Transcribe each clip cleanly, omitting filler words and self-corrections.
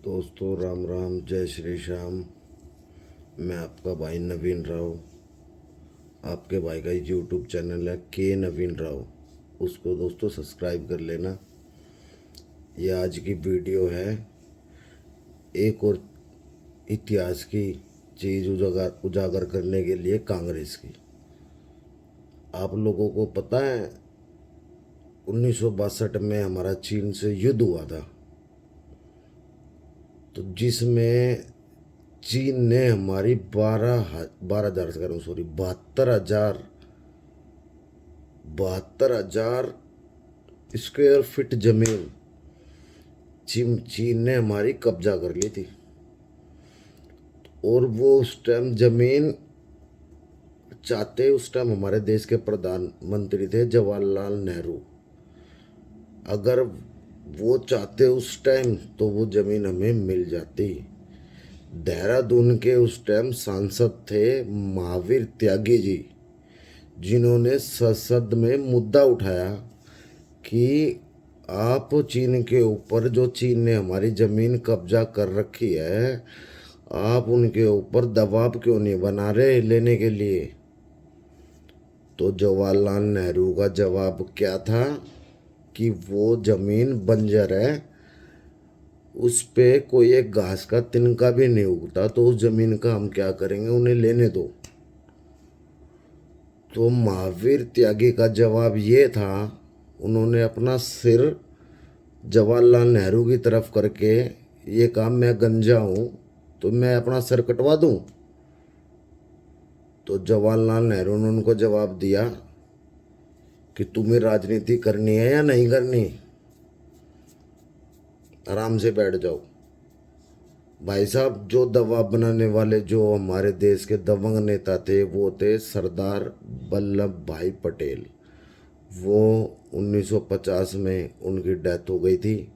दोस्तों राम राम, जय श्री श्याम। मैं आपका भाई नवीन राव। आपके भाई का यूट्यूब चैनल है के नवीन राव, उसको दोस्तों सब्सक्राइब कर लेना। ये आज की वीडियो है एक और इतिहास की चीज़ उजागर उजागर करने के लिए कांग्रेस की। आप लोगों को पता है 1962 में हमारा चीन से युद्ध हुआ था, तो जिसमें चीन ने हमारी 12,000 से कह रहा हूँ, सॉरी, 72,000 स्क्वायर फीट जमीन चीन ने हमारी कब्जा कर ली थी। और वो उस टाइम जमीन चाहते, उस टाइम हमारे देश के प्रधानमंत्री थे जवाहरलाल नेहरू। अगर वो चाहते उस टाइम तो वो जमीन हमें मिल जाती। देहरादून के उस टाइम सांसद थे महावीर त्यागी जी, जिन्होंने संसद में मुद्दा उठाया कि आप चीन के ऊपर, जो चीन ने हमारी ज़मीन कब्जा कर रखी है, आप उनके ऊपर दबाव क्यों नहीं बना रहे लेने के लिए। तो जवाहरलाल नेहरू का जवाब क्या था कि वो ज़मीन बंजर है, उस पे कोई एक घास का तिनका भी नहीं उगता, तो उस ज़मीन का हम क्या करेंगे, उन्हें लेने दो। तो महावीर त्यागी का जवाब ये था, उन्होंने अपना सिर जवाहरलाल नेहरू की तरफ करके ये कहा, मैं गंजा हूँ तो मैं अपना सिर कटवा दूँ। तो जवाहरलाल नेहरू ने उनको जवाब दिया कि तुम्हें राजनीति करनी है या नहीं करनी, आराम से बैठ जाओ। भाई साहब, जो दबाव बनाने वाले, जो हमारे देश के दबंग नेता थे, वो थे सरदार वल्लभ भाई पटेल। वो 1950 में उनकी डेथ हो गई थी।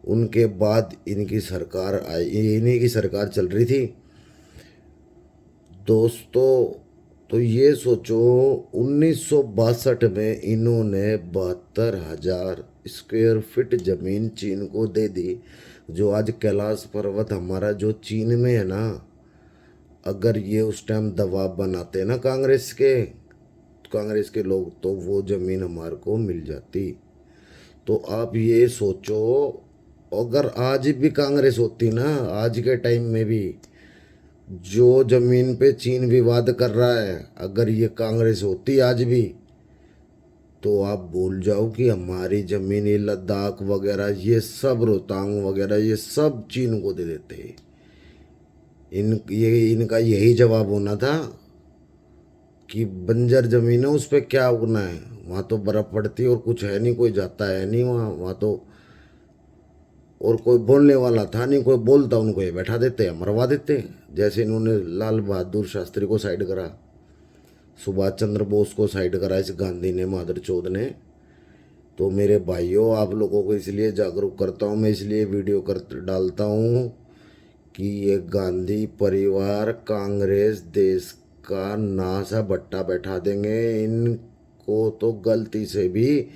उनके बाद इनकी सरकार आई, इन्हीं की सरकार चल रही थी दोस्तों। तो ये सोचो, 1962 में इन्होंने 72,000 स्क्वायर फीट ज़मीन चीन को दे दी। जो आज कैलाश पर्वत हमारा जो चीन में है ना, अगर ये उस टाइम दबाव बनाते ना कांग्रेस के लोग, तो वो ज़मीन हमारे को मिल जाती। तो आप ये सोचो, अगर आज भी कांग्रेस होती ना, आज के टाइम में भी जो ज़मीन पे चीन विवाद कर रहा है, अगर ये कांग्रेस होती आज भी, तो आप भूल जाओ कि हमारी ज़मीन, ये लद्दाख वगैरह, ये सब रोहतांग वगैरह, ये सब चीन को दे देते। इनका यही जवाब होना था कि बंजर ज़मीन है, उस पर क्या उगना है, वहाँ तो बर्फ़ पड़ती और कुछ है नहीं, कोई जाता है नहीं वहाँ तो, और कोई बोलने वाला था नहीं, कोई बोलता उनको ये बैठा देते, मरवा देते। जैसे इन्होंने लाल बहादुर शास्त्री को साइड करा, सुभाष चंद्र बोस को साइड करा इस गांधी ने, मादर चौध ने। तो मेरे भाइयों, आप लोगों को इसलिए जागरूक करता हूँ मैं, इसलिए वीडियो कर डालता हूँ कि ये गांधी परिवार, कांग्रेस देश का नासा भट्टा बैठा देंगे। इनको तो गलती से भी,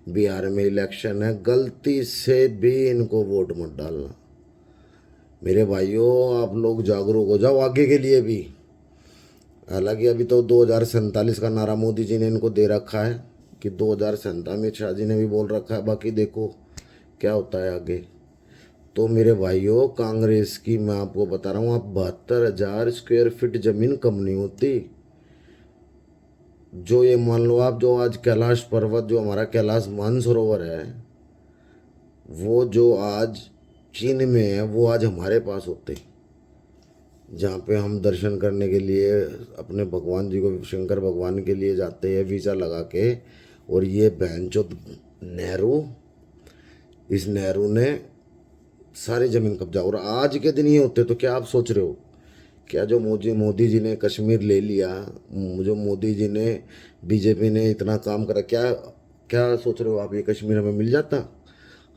बिहार में इलेक्शन है, गलती से भी इनको वोट मत डालना। मेरे भाइयों, आप लोग जागरूक हो जाओ आगे के लिए भी। हालांकि अभी तो 2047 का नारा मोदी जी ने इनको दे रखा है कि 2047, अमित शाह जी ने भी बोल रखा है, बाकी देखो क्या होता है आगे। तो मेरे भाइयों, कांग्रेस की मैं आपको बता रहा हूँ, आप 72,000 स्क्वायर फीट ज़मीन कम नहीं होती। जो ये मान लो आप, जो आज कैलाश पर्वत, जो हमारा कैलाश मानसरोवर है, वो जो आज चीन में है, वो आज हमारे पास होते, जहाँ पे हम दर्शन करने के लिए अपने भगवान जी को, शंकर भगवान के लिए जाते हैं वीज़ा लगा के। और ये बहनचोद नेहरू, इस नेहरू ने सारी ज़मीन कब्जा, और आज के दिन ये होते तो क्या आप सोच रहे हो, क्या जो मोदी जी ने कश्मीर ले लिया, जो मोदी जी ने, बीजेपी ने इतना काम करा, क्या क्या सोच रहे हो आप, ये कश्मीर हमें मिल जाता।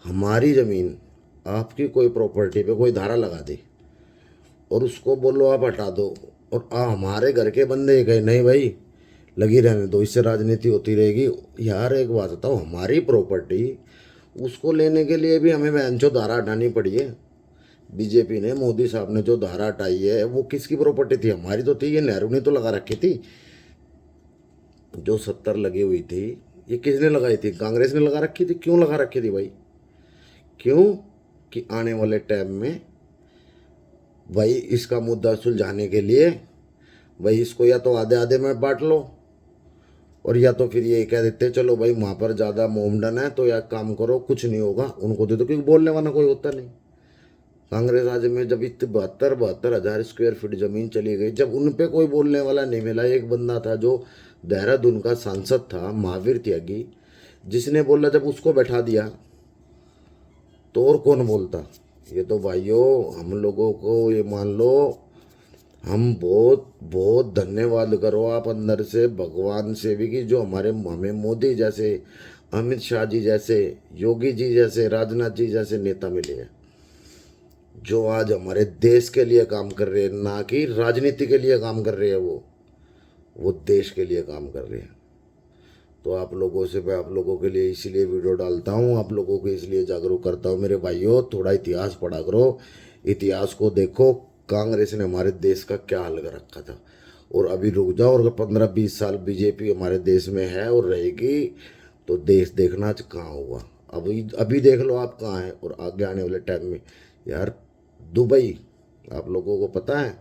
हमारी ज़मीन, आपकी कोई प्रॉपर्टी पे कोई धारा लगा दे और उसको बोलो आप हटा दो, और हमारे घर के बंदे ये कहे नहीं भाई लगी रहने दो, इससे राजनीति होती रहेगी। यार एक बात बताओ, हमारी प्रॉपर्टी, उसको लेने के लिए भी हमें बेंचो धारा हटानी पड़ी है। बीजेपी ने, मोदी साहब ने जो धारा हटाई है वो किसकी प्रॉपर्टी थी? हमारी तो थी, ये नेहरू ने तो लगा रखी थी। जो 70 लगी हुई थी ये किसने लगाई थी? कांग्रेस ने लगा रखी थी। क्यों लगा रखी थी भाई? क्यों? कि आने वाले टाइम में भाई इसका मुद्दा सुलझाने के लिए भाई इसको या तो आधे आधे में बांट लो, और या तो फिर ये कह देते चलो भाई वहाँ पर ज़्यादा मोमडन है तो या काम करो, कुछ नहीं होगा, उनको दे दो, क्योंकि बोलने वाला कोई होता नहीं। कांग्रेस राज्य में जब इतने 72,000 स्क्वायर फीट जमीन चली गई, जब उन पे कोई बोलने वाला नहीं मिला, एक बंदा था जो देहरादून का सांसद था, महावीर त्यागी, जिसने बोला, जब उसको बैठा दिया तो और कौन बोलता? ये तो भाइयों हम लोगों को ये मान लो, हम बहुत बहुत धन्यवाद करो आप अंदर से भगवान से भी, कि जो हमें मोदी जैसे, अमित शाह जी जैसे, योगी जी जैसे, राजनाथ जी जैसे नेता मिले हैं, जो आज हमारे देश के लिए काम कर रहे हैं, ना कि राजनीति के लिए काम कर रहे हैं। वो देश के लिए काम कर रहे हैं। तो आप लोगों से, मैं आप लोगों के लिए इसीलिए वीडियो डालता हूँ, आप लोगों को इसलिए जागरूक करता हूँ। मेरे भाइयों, थोड़ा इतिहास पढ़ा करो, इतिहास को देखो, कांग्रेस ने हमारे देश का क्या हाल कर रखा था। और अभी रुक जाओ, और 15-20 साल बीजेपी हमारे देश में है और रहेगी, तो देश देखना कहाँ हुआ। अभी अभी देख लो आप कहाँ हैं, और आगे आने वाले टाइम में यार दुबई, आप लोगों को पता है